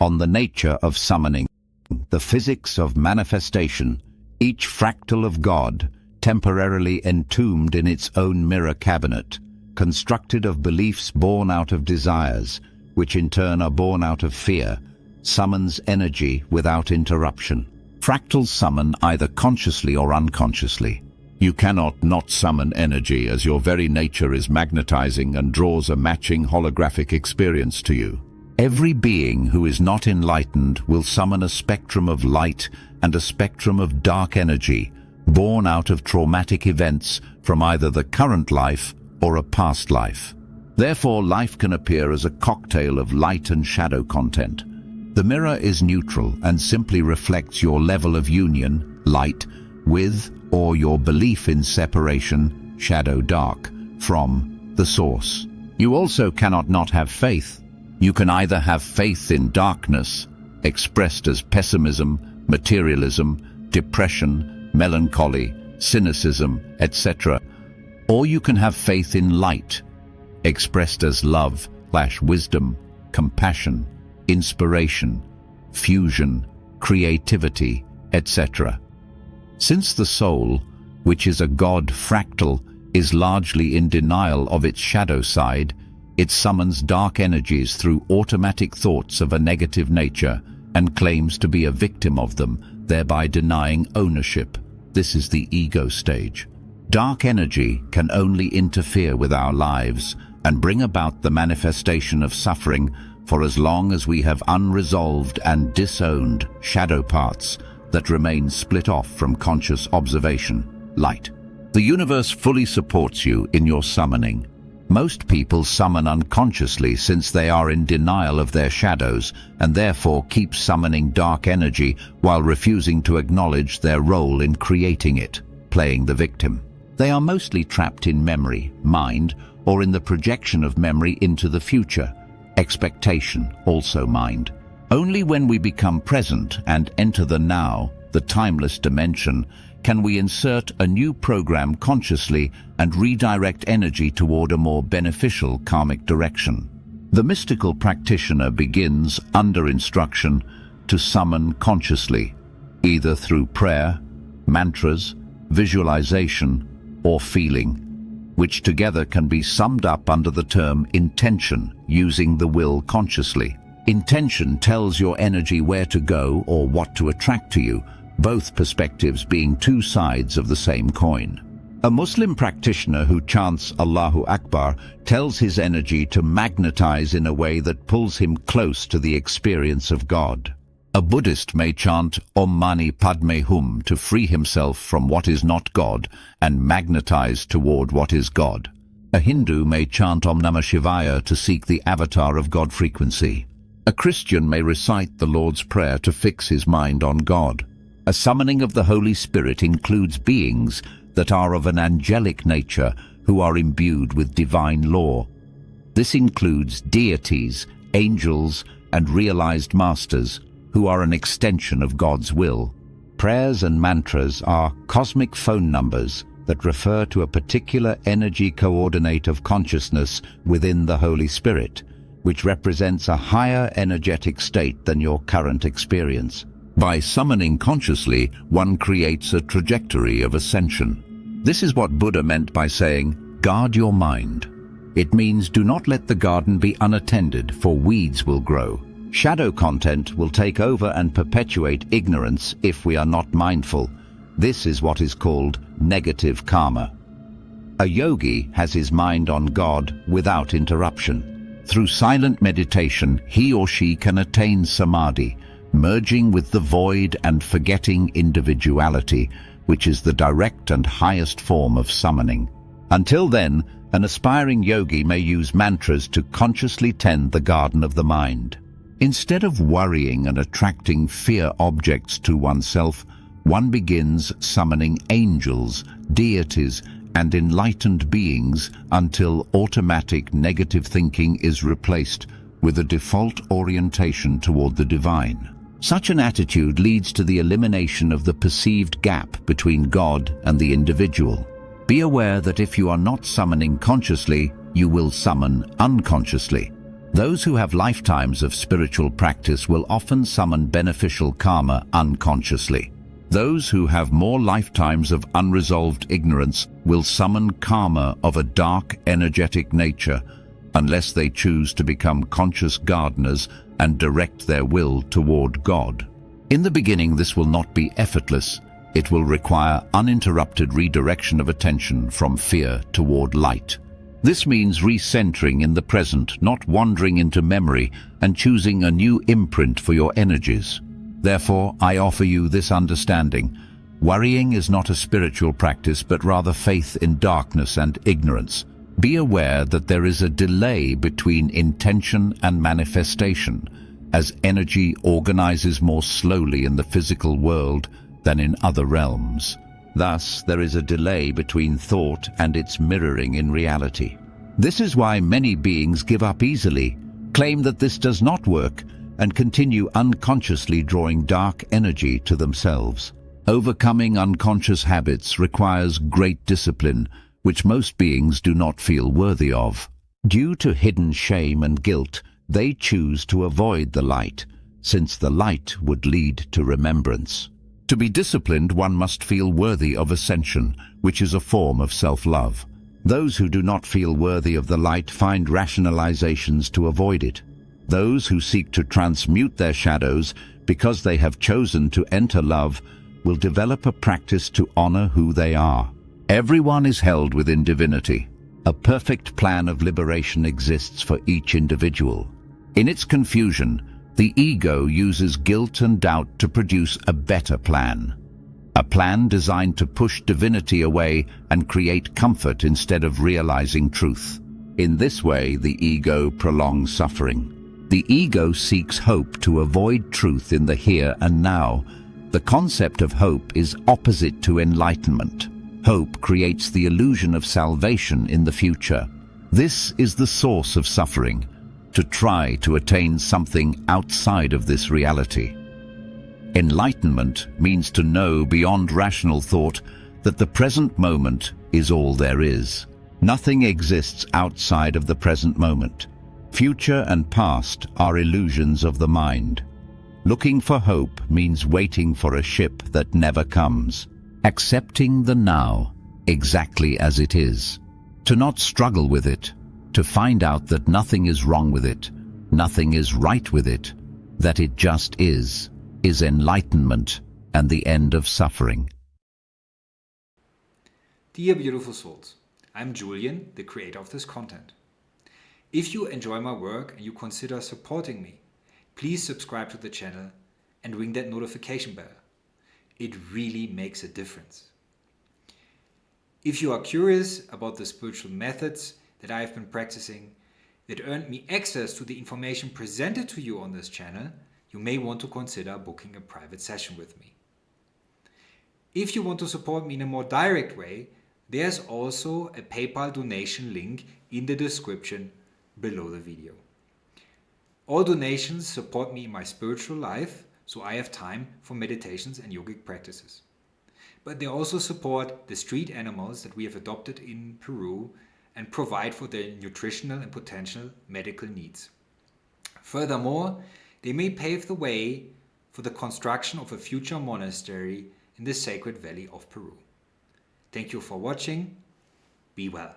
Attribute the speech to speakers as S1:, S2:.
S1: on the nature of summoning, the physics of manifestation, each fractal of God, temporarily entombed in its own mirror cabinet, constructed of beliefs born out of desires, which in turn are born out of fear, summons energy without interruption. Fractals summon either consciously or unconsciously. You cannot not summon energy, as your very nature is magnetizing and draws a matching holographic experience to you. Every being who is not enlightened will summon a spectrum of light and a spectrum of dark energy, born out of traumatic events from either the current life or a past life. Therefore, life can appear as a cocktail of light and shadow content. The mirror is neutral and simply reflects your level of union, light, with, or your belief in separation, shadow dark, from the source. You also cannot not have faith. You can either have faith in darkness, expressed as pessimism, materialism, depression, melancholy, cynicism, etc., or you can have faith in light, expressed as love, wisdom, compassion, inspiration, fusion, creativity, etc. Since the soul, which is a God fractal, is largely in denial of its shadow side, it summons dark energies through automatic thoughts of a negative nature and claims to be a victim of them, thereby denying ownership. This is the ego stage. Dark energy can only interfere with our lives and bring about the manifestation of suffering for as long as we have unresolved and disowned shadow parts that remain split off from conscious observation, light. The universe fully supports you in your summoning. Most people summon unconsciously since they are in denial of their shadows and therefore keep summoning dark energy while refusing to acknowledge their role in creating it, playing the victim. They are mostly trapped in memory, mind, or in the projection of memory into the future, expectation, also mind. Only when we become present and enter the now, the timeless dimension, can we insert a new program consciously and redirect energy toward a more beneficial karmic direction. The mystical practitioner begins, under instruction, to summon consciously, either through prayer, mantras, visualization, or feeling, which together can be summed up under the term intention, using the will consciously. Intention tells your energy where to go or what to attract to you, both perspectives being two sides of the same coin. A Muslim practitioner who chants Allahu Akbar tells his energy to magnetize in a way that pulls him close to the experience of God. A Buddhist may chant Om Mani Padme Hum to free himself from what is not God and magnetize toward what is God. A Hindu may chant Om Namah Shivaya to seek the avatar of God frequency. A Christian may recite the Lord's Prayer to fix his mind on God. A summoning of the Holy Spirit includes beings that are of an angelic nature who are imbued with divine law. This includes deities, angels, and realized masters who are an extension of God's will. Prayers and mantras are cosmic phone numbers that refer to a particular energy coordinate of consciousness within the Holy Spirit, which represents a higher energetic state than your current experience. By summoning consciously, one creates a trajectory of ascension. This is what Buddha meant by saying, guard your mind. It means do not let the garden be unattended, for weeds will grow. Shadow content will take over and perpetuate ignorance if we are not mindful. This is what is called negative karma. A yogi has his mind on God without interruption. Through silent meditation, he or she can attain samadhi, merging with the void and forgetting individuality, which is the direct and highest form of summoning. Until then, an aspiring yogi may use mantras to consciously tend the garden of the mind. Instead of worrying and attracting fear objects to oneself, one begins summoning angels, deities, and enlightened beings until automatic negative thinking is replaced with a default orientation toward the divine. Such an attitude leads to the elimination of the perceived gap between God and the individual. Be aware that if you are not summoning consciously, you will summon unconsciously. Those who have lifetimes of spiritual practice will often summon beneficial karma unconsciously. Those who have more lifetimes of unresolved ignorance will summon karma of a dark, energetic nature unless they choose to become conscious gardeners and direct their will toward God. In the beginning, this will not be effortless. It will require uninterrupted redirection of attention from fear toward light. This means recentering in the present, not wandering into memory, and choosing a new imprint for your energies. Therefore, I offer you this understanding. Worrying is not a spiritual practice, but rather faith in darkness and ignorance. Be aware that there is a delay between intention and manifestation, as energy organizes more slowly in the physical world than in other realms. Thus, there is a delay between thought and its mirroring in reality. This is why many beings give up easily, claim that this does not work, and continue unconsciously drawing dark energy to themselves. Overcoming unconscious habits requires great discipline, which most beings do not feel worthy of. Due to hidden shame and guilt, they choose to avoid the light, since the light would lead to remembrance. To be disciplined, one must feel worthy of ascension, which is a form of self-love. Those who do not feel worthy of the light find rationalizations to avoid it. Those who seek to transmute their shadows because they have chosen to enter love will develop a practice to honor who they are. Everyone is held within divinity. A perfect plan of liberation exists for each individual. In its confusion, the ego uses guilt and doubt to produce a better plan. A plan designed to push divinity away and create comfort instead of realizing truth. In this way, the ego prolongs suffering. The ego seeks hope to avoid truth in the here and now. The concept of hope is opposite to enlightenment. Hope creates the illusion of salvation in the future. This is the source of suffering, to try to attain something outside of this reality. Enlightenment means to know beyond rational thought that the present moment is all there is. Nothing exists outside of the present moment. Future and past are illusions of the mind. Looking for hope means waiting for a ship that never comes. Accepting the now, exactly as it is. To not struggle with it. To find out that nothing is wrong with it, nothing is right with it, that it just is enlightenment and the end of suffering.
S2: Dear beautiful souls, I'm Julian, the creator of this content. If you enjoy my work and you consider supporting me, please subscribe to the channel and ring that notification bell. It really makes a difference. If you are curious about the spiritual methods that I have been practicing that earned me access to the information presented to you on this channel, you may want to consider booking a private session with me. If you want to support me in a more direct way, there's also a PayPal donation link in the description below the video. All donations support me in my spiritual life, so I have time for meditations and yogic practices. But they also support the street animals that we have adopted in Peru and provide for their nutritional and potential medical needs. Furthermore, they may pave the way for the construction of a future monastery in the sacred valley of Peru. Thank you for watching. Be well.